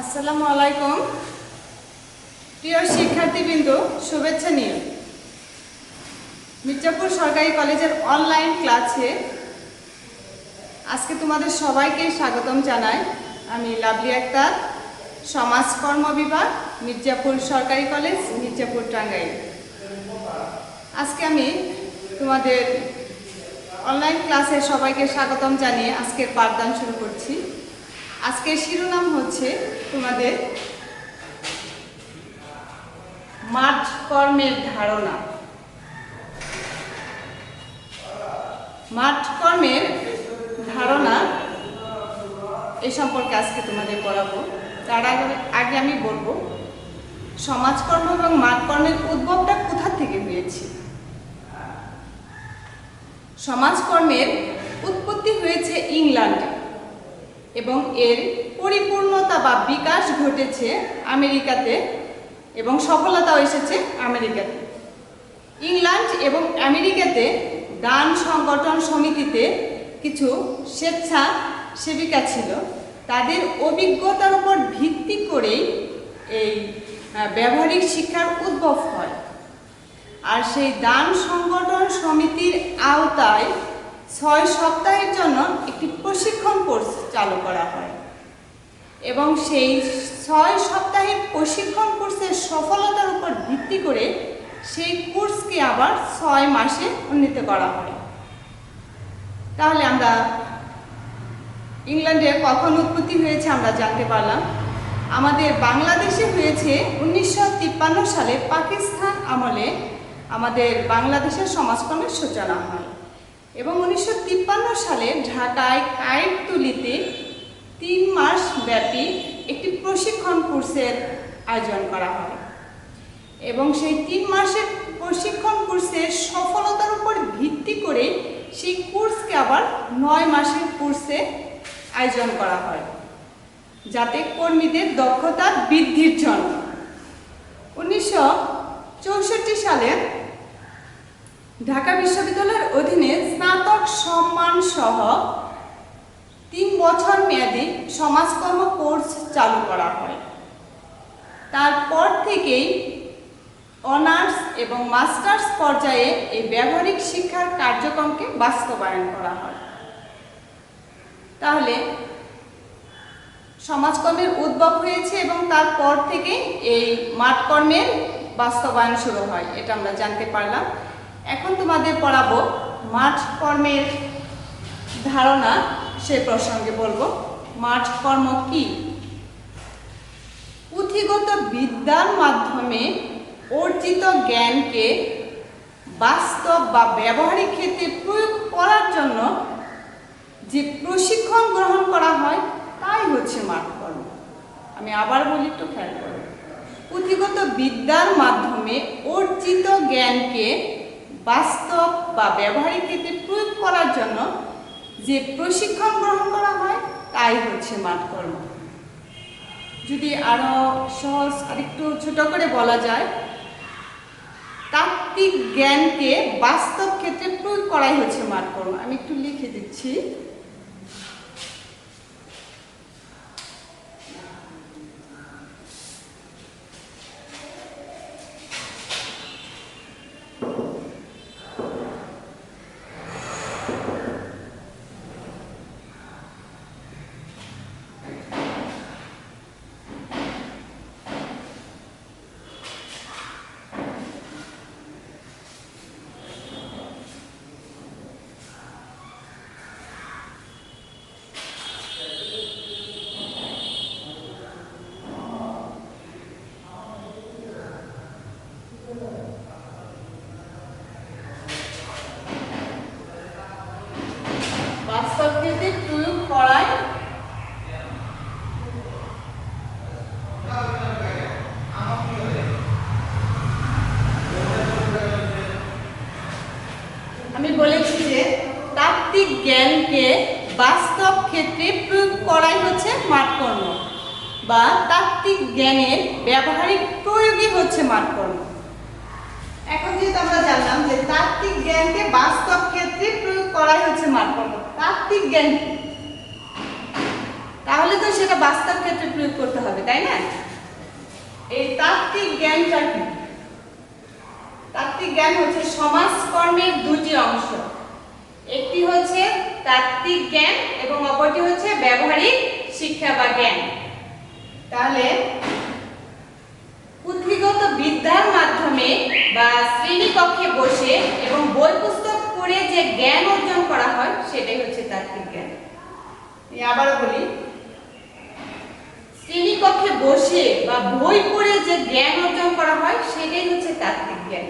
আসসালামু আলাইকুম প্রিয় শিক্ষার্থীবৃন্দ, শুভেচ্ছা নিয়ে মির্জাপুর সরকারি কলেজের অনলাইন ক্লাসে আজকে তোমাদের সবাইকে স্বাগতম জানাই। আমি লাভলি আক্তার, সমাজকর্ম বিভাগ, মির্জাপুর সরকারি কলেজ, মির্জাপুর টাঙ্গাইল। আজকে আমি তোমাদের অনলাইন ক্লাসে সবাইকে স্বাগতম জানিয়ে আজকের পাঠদান শুরু করছি। আজকের শিরোনাম হচ্ছে তোমাদের মাঠ কর্মের ধারণা। মাঠ কর্মের ধারণা এ সম্পর্কে আজকে তোমাদের পড়াবো। তার আগে আমি বলবো সমাজকর্ম এবং মাঠ কর্মের উদ্ভবটা কোথা থেকে হয়েছে। সমাজকর্মের উৎপত্তি হয়েছে ইংল্যান্ডে এবং এর পরিপূর্ণতা বা বিকাশ ঘটেছে আমেরিকাতে এবং সফলতাও এসেছে আমেরিকাতে। ইংল্যান্ড এবং আমেরিকাতে দান সংগঠন সমিতিতে কিছু স্বেচ্ছাসেবিকা ছিল। তাদের অভিজ্ঞতার উপর ভিত্তি করেই এই ব্যবহারিক শিক্ষার উদ্ভব হয়। আর সেই দান সংগঠন সমিতির আওতায় 6 সপ্তাহের জন্য একটি প্রশিক্ষণ কোর্স চালু করা হয় এবং সেই 6 সপ্তাহের প্রশিক্ষণ কোর্সের সফলতার উপর ভিত্তি করে সেই কোর্সকে আবার 6 মাসে উন্নীত করা হয়। তাহলে আমরা ইংল্যান্ডে কখন উৎপত্তি হয়েছে আমরা জানতে পারলাম। আমাদের বাংলাদেশে হয়েছে 1953 সালে। পাকিস্তান আমলে আমাদের বাংলাদেশের সমাজকর্মের সূচনা হয় এবং 1953 সালে ঢাকায় কায়েততুলিতে 3 মাস ব্যাপী একটি প্রশিক্ষণ কোর্সের আয়োজন করা হয় এবং সেই 3 মাসের প্রশিক্ষণ কোর্সের সফলতার উপর ভিত্তি করে সেই কোর্সকে আবার 9 মাসের কোর্সে আয়োজন করা হয় যাতে কর্মীদের দক্ষতা বৃদ্ধির জন্য। 1964 সালে ঢাকা বিশ্ববিদ্যালয়ের অধীনে স্নাতক সম্মান সহ 3 বছর মেয়াদী সমাজকর্ম কোর্স চালু করা হয়। তারপর থেকেই অনার্স এবং মাস্টার্স পর্যায়ে এই ব্যবহারিক শিক্ষার কার্যক্রমকে বাস্তবায়ন করা হয়। তাহলে সমাজকর্মের উদ্ভব হয়েছে এবং তারপর থেকেই এই মাঠকর্মের বাস্তবায়ন শুরু হয়, এটা আমরা জানতে পারলাম। এখন তোমাদের পড়াবো মাঠ কর্মের ধারণা, সে প্রসঙ্গে বলবো মাঠ কর্ম কি। পুঁথিগত বিদ্যার মাধ্যমে অর্জিত জ্ঞানকে বাস্তব বা ব্যবহারিক ক্ষেত্রে প্রয়োগ করার জন্য যে প্রশিক্ষণ গ্রহণ করা হয় তাই হচ্ছে মাঠ কর্ম। আমি আবার বলি, একটু খেয়াল করো। পুঁথিগত বিদ্যার মাধ্যমে অর্জিত জ্ঞানকে বাস্তব বা ব্যবহারিক ক্ষেত্রে প্রয়োগ করার জন্য যে প্রশিক্ষণ গ্রহণ করা হয় তাই হচ্ছে মাঠ কর্ম। যদি আরো সহজ আরেকটু ছোট করে বলা যায়, তাত্ত্বিক জ্ঞানকে বাস্তব ক্ষেত্রে প্রয়োগ করাই হচ্ছে মাঠ কর্ম। আমি একটু লিখে দিচ্ছি। বাস্তব ক্ষেত্রে প্রয়োগ করায় আমি বলেছি যে তাত্ত্বিক জ্ঞানকে বাস্তব ক্ষেত্রে প্রয়োগ করাই হচ্ছে মাঠকর্ম বা তাত্ত্বিক জ্ঞানের ব্যবহারিক প্রয়োগই হচ্ছে মাঠকর্ম। এখন যেহেতু আমরা জানলাম যে তাত্ত্বিক জ্ঞানকে বাস্তব ক্ষেত্রে প্রয়োগ করাই হচ্ছে মাঠকর্ম, তাত্ত্বিক জ্ঞান তাহলে তো সেটা বাস্তব ক্ষেত্রে প্রয়োগ করতে হবে, তাই না? এই তাত্ত্বিক জ্ঞানটা কি? তাত্ত্বিক জ্ঞান হচ্ছে সমাজকর্মের দুটি অংশ, একটি হচ্ছে তাত্ত্বিক জ্ঞান এবং অপরটি হচ্ছে ব্যবহারিক শিক্ষা বা জ্ঞান। তাহলে পুঁথিগত বিদ্যার মাধ্যমে বা শ্রেণীকক্ষে বসে এবং বই পুস্তক পড়ে যে জ্ঞান অর্জন করা হয় সেটাই হচ্ছে তাত্ত্বিক জ্ঞান। আবারও বলি, শ্রেণীকক্ষে বসে বা বই পড়ে যে জ্ঞান অর্জন করা হয় সেটাই হচ্ছে তাত্ত্বিক জ্ঞান।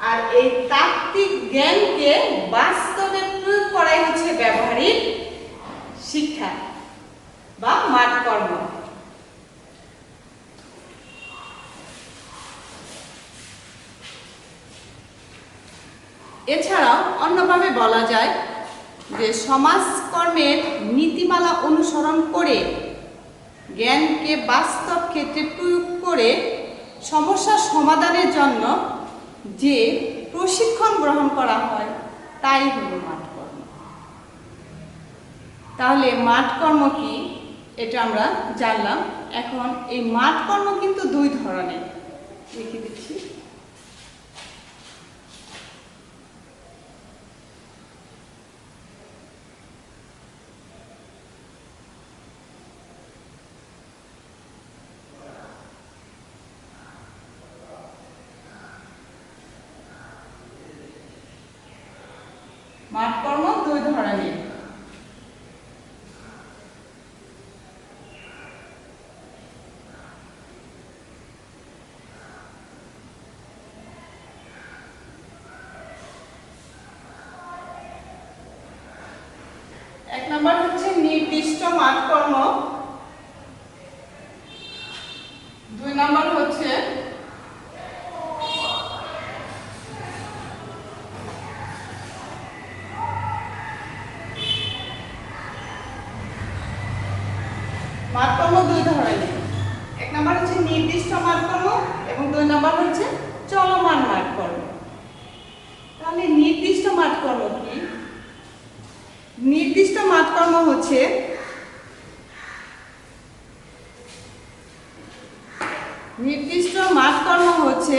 আর এই তাত্ত্বিক জ্ঞানকে বাস্তবে প্রয়োগ করাই হচ্ছে ব্যবহারিক শিক্ষা বা মাঠকর্ম। এছাড়াও অন্যভাবে বলা যায় যে সমাজকর্মের নীতিমালা অনুসরণ করে জ্ঞানকে বাস্তব ক্ষেত্রে প্রয়োগ করে সমস্যা সমাধানের জন্য যে প্রশিক্ষণ গ্রহণ করা হয় তাই হলো মাঠকর্ম। তাহলে মাঠকর্ম কি এটা আমরা জানলাম। এখন এই মাঠকর্ম কিন্তু দুই ধরনের, লিখে দিচ্ছি। মাঠকর্ম দুই ধরনের। এক নম্বর হচ্ছে নির্দিষ্ট মাঠকর্ম, দুই নম্বর হচ্ছে মাঠকর্ম দুই ধরনের। এক নম্বর হচ্ছে নির্দিষ্ট মাঠকর্ম এবং দুই নম্বর হচ্ছে চলমান মাঠকর্ম। তাহলে নির্দিষ্ট মাঠকর্ম কি? নির্দিষ্ট মাঠকর্ম হচ্ছে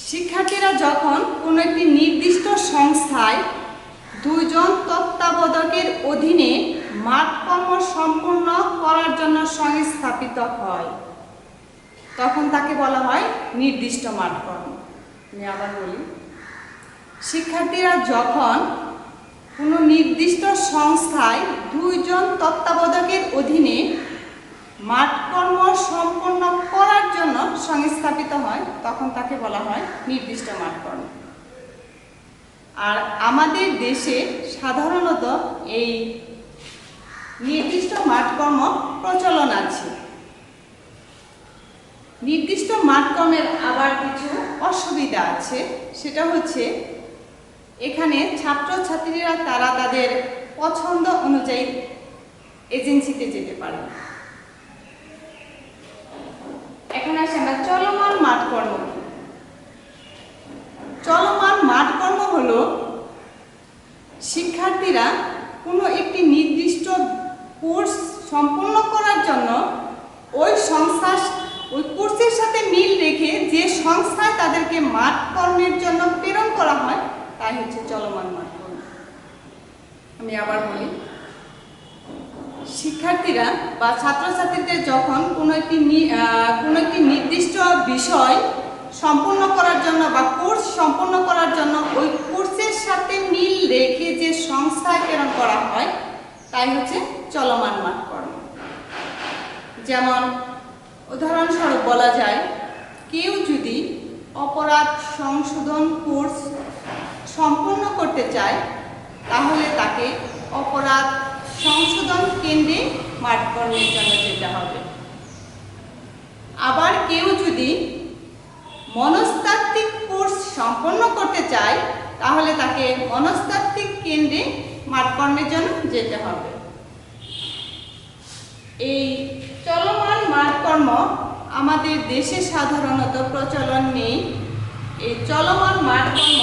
শিক্ষার্থীরা যখন কোনো একটি নির্দিষ্ট সংস্থায় দুইজন তত্ত্বাবধায়কের অধীনে মাঠকর্ম সম্পূর্ণ করার জন্য সংস্থাপিত হয় তখন তাকে বলা হয় নির্দিষ্ট মাঠকর্ম। আমি আবার বলি, শিক্ষার্থীরা যখন কোনো নির্দিষ্ট সংস্থায় দুইজন তত্ত্বাবধায়কের অধীনে মাঠকর্ম সম্পন্ন করার জন্য সংস্থাপিত হয় তখন তাকে বলা হয় নির্দিষ্ট মাঠকর্ম। আর আমাদের দেশে সাধারণত এই নির্দিষ্ট মাঠকর্ম প্রচলন আছে। নির্দিষ্ট মাঠকর্মের আবার কিছু অসুবিধা আছে, সেটা হচ্ছে এখানে ছাত্রছাত্রীরা তারা তাদের পছন্দ অনুযায়ী এজেন্সিতে যেতে পারে। এখন আসি আমরা চলমান মাঠকর্ম। চলমান মাঠকর্ম হলো শিক্ষার্থীরা কোনো একটি নির্দিষ্ট কোর্স সম্পন্ন করার জন্য ওই কোর্সের সাথে মিল রেখে যে সংস্থায় তাদেরকে মাঠকর্মের জন্য প্রেরণ করা হয় তাই হচ্ছে চলমান মাঠকর্ম। আমি আবার বলি, শিক্ষার্থীরা বা ছাত্রছাত্রীদের যখন কোনো একটি নির্দিষ্ট বিষয় সম্পন্ন করার জন্য বা কোর্স সম্পন্ন করার জন্য ওই কোর্সের সাথে মিল রেখে যে সংস্থায় প্রেরণ করা হয় তাই হচ্ছে চলমান মাঠকর্ম। যেমন উদাহরণস্বরূপ বলা যায়, কেউ যদি অপরাধ সংশোধন কোর্স সম্পন্ন করতে চায় তাহলে তাকে অপরাধ সংশোধন কেন্দ্রে মাঠকর্মের জন্য যেতে হবে। আবার কেউ যদি মনস্তাত্ত্বিক কোর্স সম্পন্ন করতে চায় তাহলে তাকে মনস্তাত্ত্বিক কেন্দ্রে মাঠকর্মের জন্য যেতে হবে। এই চলমান মাঠকর্ম আমাদের দেশে সাধারণত প্রচলন নেই। এই চলমান মাঠকর্ম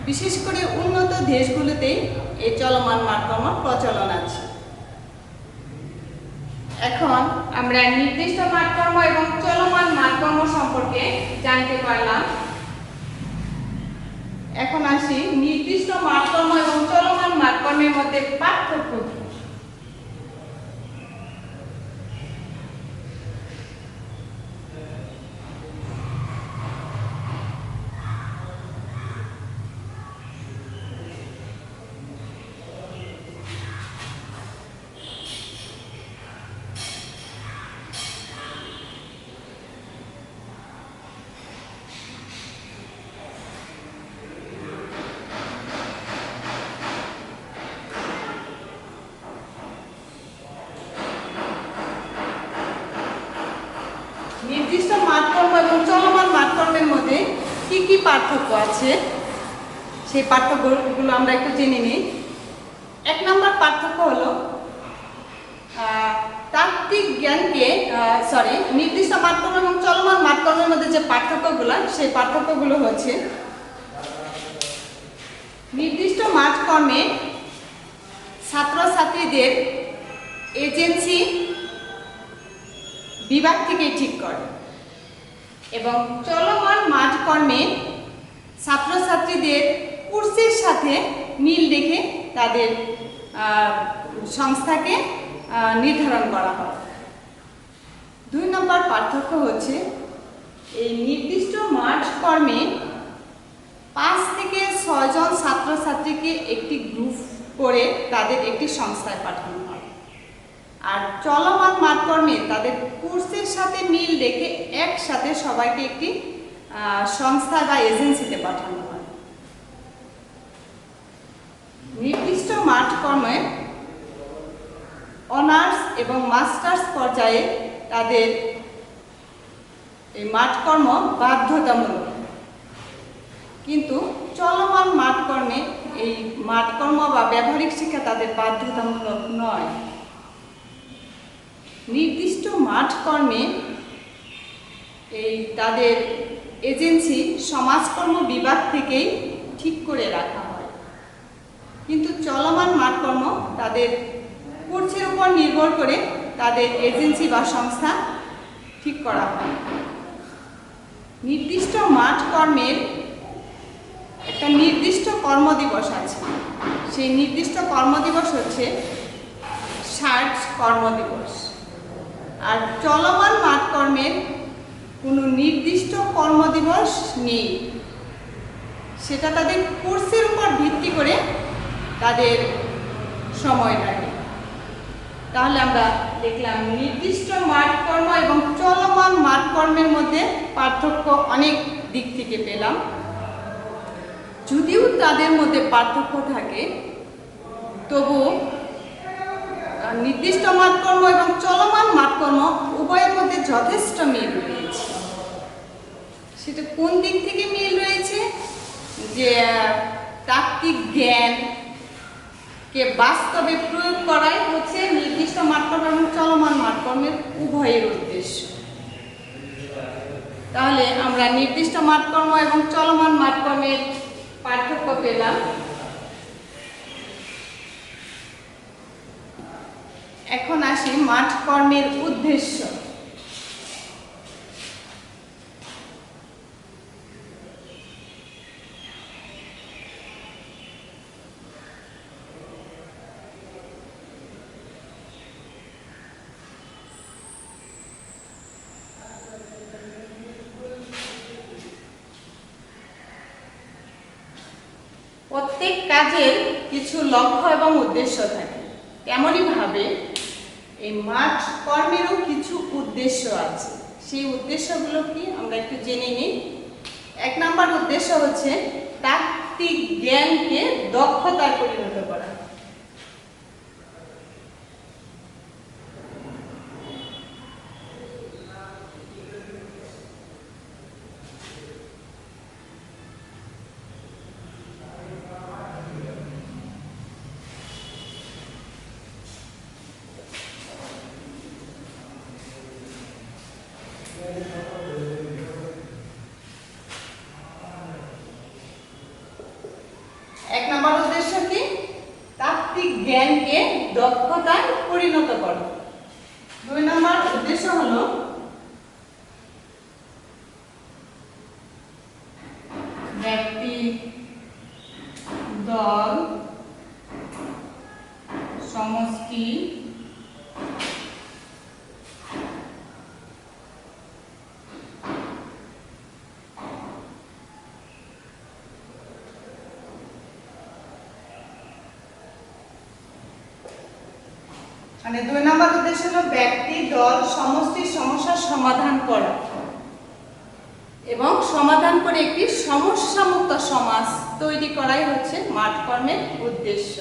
বিশেষ করে উন্নত দেশগুলোতেই এই চলমান মাঠকর্ম প্রচলন আছে। এখন আমরা নির্দিষ্ট মাঠকর্ম এবং চলমান মাঠকর্ম সম্পর্কে জানতে পারলাম। এখন আসি নির্দিষ্ট মাঠকর্ম এবং চলমান মাঠকর্মের মধ্যে পার্থক্য কি। নির্দিষ্ট মাঠকর্ম এবং চলমান মাঠকর্মের মধ্যে কি কি পার্থক্য আছে সেই পার্থক্যগুলো আমরা একটু জেনে নিই। 1 নম্বর পার্থক্য হলো তাত্ত্বিক জ্ঞানকে নির্দিষ্ট মাঠকর্ম এবং চলমান মাঠকর্মের মধ্যে যে পার্থক্যগুলো সেই পার্থক্যগুলো হচ্ছে নির্দিষ্ট মাঠকর্মে ছাত্রছাত্রীদের এজেন্সি বিভাগ থেকে ঠিক করে এবং চলমান মাঠকর্মে ছাত্রছাত্রীদের কোর্সের সাথে মিল রেখে তাদের সংস্থাকে নির্ধারণ করা হয়। 2 নম্বর পার্থক্য হচ্ছে এই নির্দিষ্ট মাঠকর্মে 5 থেকে 6 জন ছাত্রছাত্রীকে একটি গ্রুপ করে তাদের একটি সংস্থায় পাঠানো হয়, আর চলমান মাঠকর্মে তাদের কোর্সের সাথে মিল রেখে একসাথে সবাইকে একটি সংস্থা বা এজেন্সিতে পাঠানো হয়। নির্দিষ্ট মাঠকর্মে অনার্স এবং মাস্টার্স পর্যায়ে তাদের এই মাঠকর্ম বাধ্যতামূলক, কিন্তু চলমান মাঠকর্মে এই মাঠকর্ম বা ব্যবহারিক শিক্ষা তাদের বাধ্যতামূলক নয়। নির্দিষ্ট মাঠকর্মে এই তাদের এজেন্সি সমাজকর্ম বিভাগ থেকেই ঠিক করে রাখা হয়, কিন্তু চলমান মাঠকর্ম তাদের কোর্সের উপর নির্ভর করে তাদের এজেন্সি বা সংস্থা ঠিক করা হয়। নির্দিষ্ট মাঠকর্মের একটা নির্দিষ্ট কর্মদিবস আছে, সেই নির্দিষ্ট কর্মদিবস হচ্ছে 60 কর্মদিবস, আর চলমান মাঠকর্মের কোনো নির্দিষ্ট কর্মদিবস নেই, সেটা তাদের কোর্সের উপর ভিত্তি করে তাদের সময় লাগে। তাহলে আমরা দেখলাম নির্দিষ্ট মাঠকর্ম এবং চলমান মাঠকর্মের মধ্যে পার্থক্য অনেক দিক থেকে পেলাম। যদিও তাদের মধ্যে পার্থক্য থাকে, তবু নির্দিষ্ট মাঠকর্ম এবং চলমান মাঠকর্ম উভয়ের মধ্যে যথেষ্ট মিল রয়েছে। সেটা কোন দিক থেকে মিল রয়েছে? যে তাত্ত্বিক জ্ঞানকে বাস্তবে প্রয়োগ করাই হচ্ছে নির্দিষ্ট মাঠকর্ম এবং চলমান মাঠকর্মের উভয়ের উদ্দেশ্য। তাহলে আমরা নির্দিষ্ট মাঠকর্ম এবং চলমান মাঠকর্মের পার্থক্য পেলাম। এখন আসি মাঠকর্মের উদ্দেশ্য। প্রত্যেক কাজের কিছু লক্ষ্য এবং উদ্দেশ্য থাকে, তেমনই ভাবে এই মাঠকর্মেরও কিছু উদ্দেশ্য আছে। সেই উদ্দেশ্যগুলো কি আমরা একটু জেনে নিই। 1 নম্বর উদ্দেশ্য হচ্ছে তাত্ত্বিক জ্ঞানকে দক্ষতায় পরিণত করা। জ্ঞানকে দক্ষতায় পরিণত করো। 2 নম্বর উদ্দেশ্য হলো ব্যক্তি, দল, সমষ্টি মানে 2 নম্বর উদ্দেশ্য হলো ব্যক্তি, দল, সমষ্টির সমস্যার সমাধান করা এবং সমাধান করে একটি সমস্যামুক্ত সমাজ তৈরি করাই হচ্ছে মাঠকর্মের উদ্দেশ্য।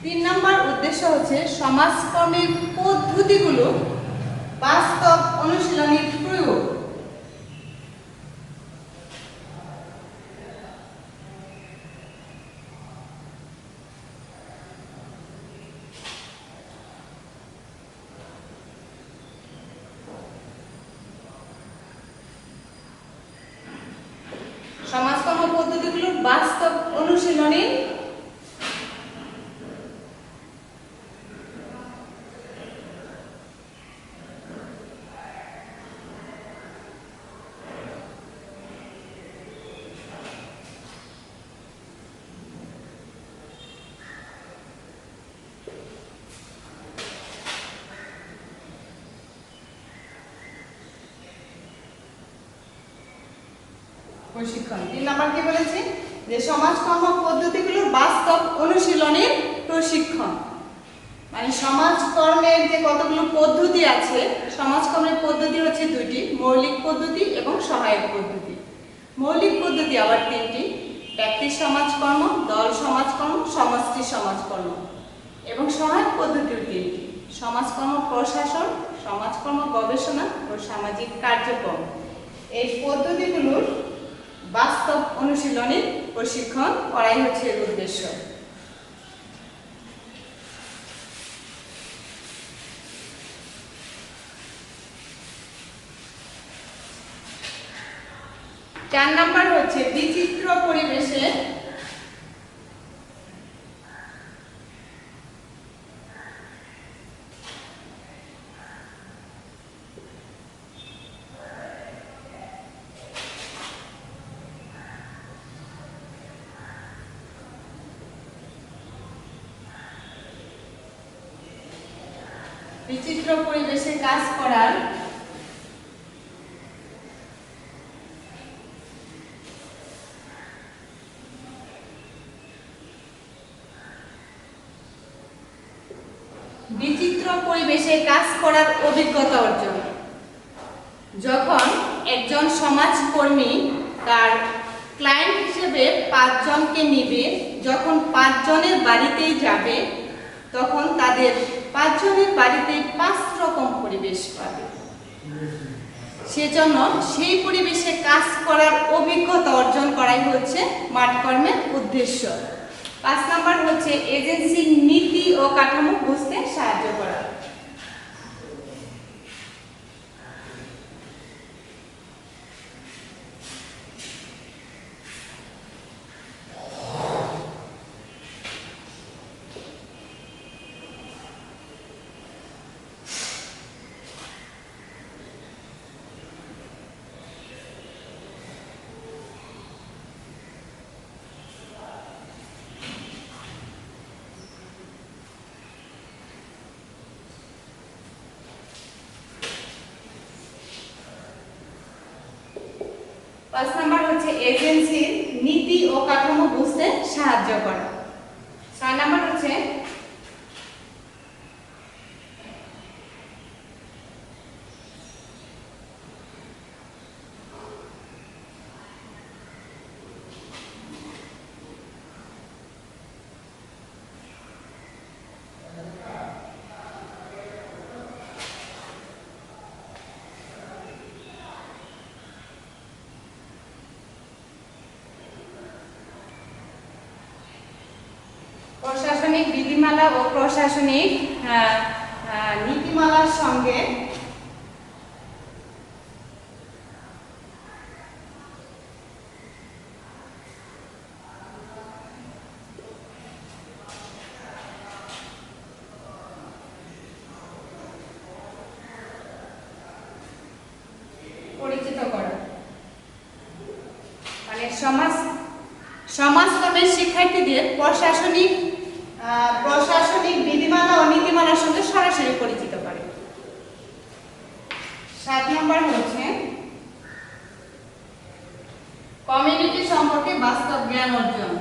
3 নম্বর উদ্দেশ্য হচ্ছে সমাজকর্মের পদ্ধতিগুলো বাস্তব অনুশীলনের প্রয়োগ। সমাজকর্ম পদ্ধতিগুলোর বাস্তব অনুশীলনে প্রশিক্ষণ। 3 নাম্বার কি বলেছি যে সমাজকর্ম পদ্ধতিগুলোর বাস্তব অনুশীলনের প্রশিক্ষণ। মানে সমাজকর্মের যে কতগুলো পদ্ধতি আছে, সমাজকর্মের পদ্ধতি হচ্ছে 2টি, মৌলিক পদ্ধতি এবং সহায়ক পদ্ধতি। মৌলিক পদ্ধতি আবার 3টি, ব্যক্তি সমাজকর্ম, দল সমাজকর্ম, সমষ্টি সমাজকর্ম এবং সহায়ক পদ্ধতিও 3টি, সমাজকর্ম প্রশাসন, সমাজকর্ম গবেষণা ও সামাজিক কার্যক্রম। এই পদ্ধতিগুলোর বাস্তব অনুশীলনের প্রশিক্ষণ করাই হচ্ছে এর উদ্দেশ্য। চার নাম্বার হচ্ছে বিচিত্র পরিবেশে কাজ করার বিচিত্র পরিবেশে কাজ করার অভিজ্ঞতা অর্জন। যখন একজন সমাজকর্মী তার ক্লায়েন্ট হিসেবে 5 জনকে নিবে, যখন 5 জনের বাড়িতেই যাবে, তখন তাদের 5 জনের বাড়িতে 5 রকম পরিবেশ পাবে। সেজন্য সেই পরিবেশে কাজ করার অভিজ্ঞতা অর্জন করাই হচ্ছে মাঠকর্মের উদ্দেশ্য। 5 নাম্বার হচ্ছে এজেন্সির নীতি ও কাঠামো বুঝতে সাহায্য করা। পাঁচ নাম্বার হচ্ছে এজেন্সির নীতি ও কাঠামো বুঝতে সাহায্য করা। 6 নাম্বার হচ্ছে প্রশাসনিক বিধিমালা ও প্রশাসনিক নীতিমালার সঙ্গে সমাজকর্মের শিক্ষার্থীদের প্রশাসনিক বিধিমালা ও নীতিমালার সঙ্গে সরাসরি পরিচিত করে। 7 নম্বর হচ্ছে কমিউনিটি সম্পর্কে বাস্তব জ্ঞান অর্জন।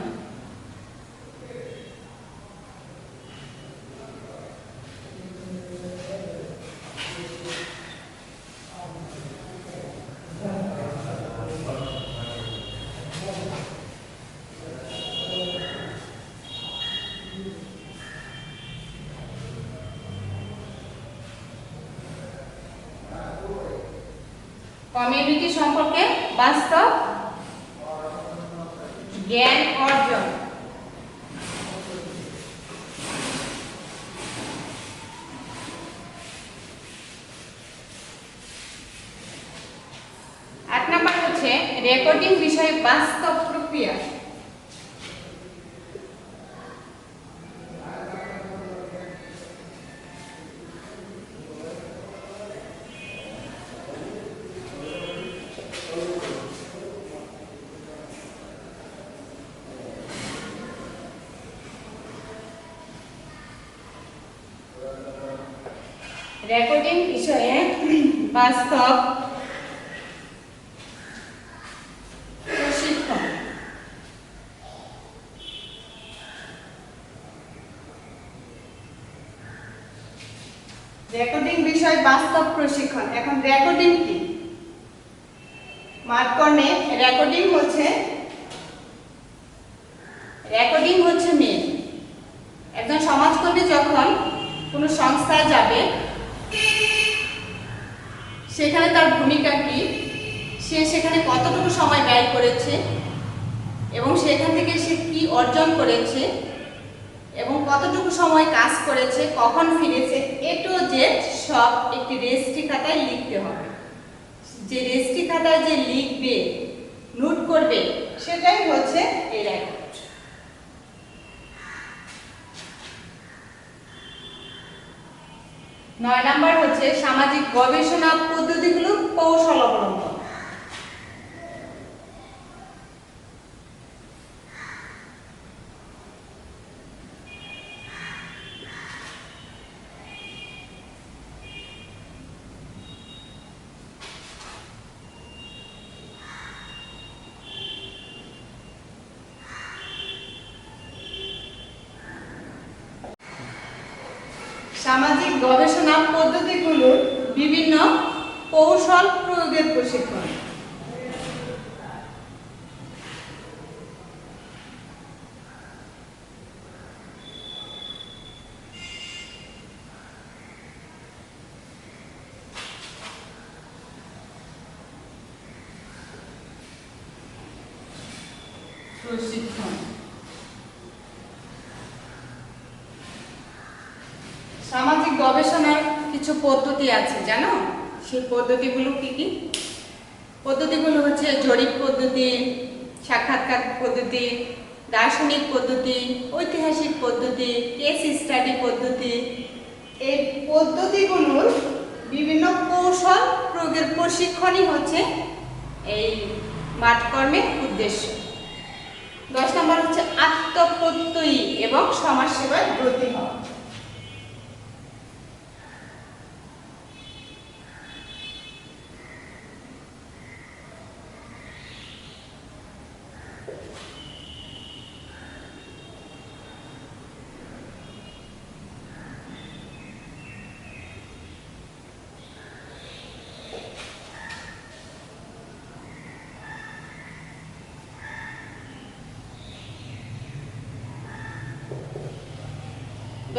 কমিউনিটি সম্পর্কে বাস্তব জ্ঞান অর্জন। 8 নম্বর হচ্ছে রেকর্ডিং বিষয়ে বাস্তব প্রক্রিয়া। রেকর্ডিং বিষয়ে বাস্তব প্রশিক্ষণ। রেকর্ডিং বিষয় বাস্তব প্রশিক্ষণ। এখন রেকর্ডিং কি? মাঠকর্মে রেকর্ডিং হচ্ছে মেন। একজন সমাজকর্মী যখন কোনো সংস্থায় যাবে, সেখানে তার ভূমিকা কি, সে সেখানে কতটুকু সময় ব্যয় করেছে এবং সেখান থেকে সে কি অর্জন করেছে এবং কতটুকু সময় কাজ করেছে, কখন ফিরেছে, এ টু জেড সব একটি রেজিস্ট্রি খাতায় লিখতে হবে। যে রেজিস্ট্রি খাতায় যে লিখবে, নোট করবে, সেটাই হচ্ছে এই রেকর্ড। নয় নম্বর হচ্ছে সামাজিক গবেষণা পদ্ধতিগুলো কৌশল অবলম্বন। সামাজিক গবেষণা পদ্ধতিগুলোর বিভিন্ন কৌশল প্রয়োগের প্রশিক্ষণ। সামাজিক গবেষণার কিছু পদ্ধতি আছে, জানো? সেই পদ্ধতিগুলো কি কি? পদ্ধতিগুলো হচ্ছে জরিপ পদ্ধতি, সাক্ষাৎকার পদ্ধতি, দার্শনিক পদ্ধতি, ঐতিহাসিক পদ্ধতি, কেস স্টাডি পদ্ধতি। এই পদ্ধতিগুলোর বিভিন্ন কৌশল প্রয়োগের প্রশিক্ষণই হচ্ছে এই মাঠকর্মের উদ্দেশ্য। 10 নম্বর হচ্ছে আত্মপ্রত্যয়ী এবং সমাজসেবায় ব্রতী হওয়া।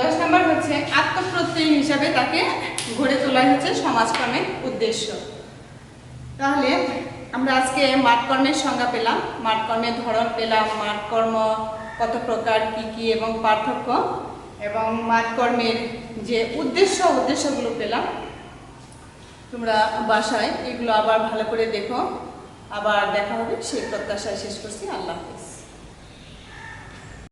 দশ নম্বর হচ্ছে আত্মপ্রত্যয়ী হিসাবে তাকে গড়ে তোলা হচ্ছে সমাজকর্মের উদ্দেশ্য। তাহলে আমরা আজকে মাঠকর্মের সংজ্ঞা পেলাম, মাঠকর্মের ধরন পেলাম, মাঠকর্ম কত প্রকার, কি কি এবং পার্থক্য, এবং মাঠকর্মের যে উদ্দেশ্যগুলো পেলাম। তোমরা বাসায় এগুলো আবার ভালো করে দেখো, আবার দেখা হবে সেই প্রত্যাশায় শেষ করছি। আল্লাহ হাফেজ।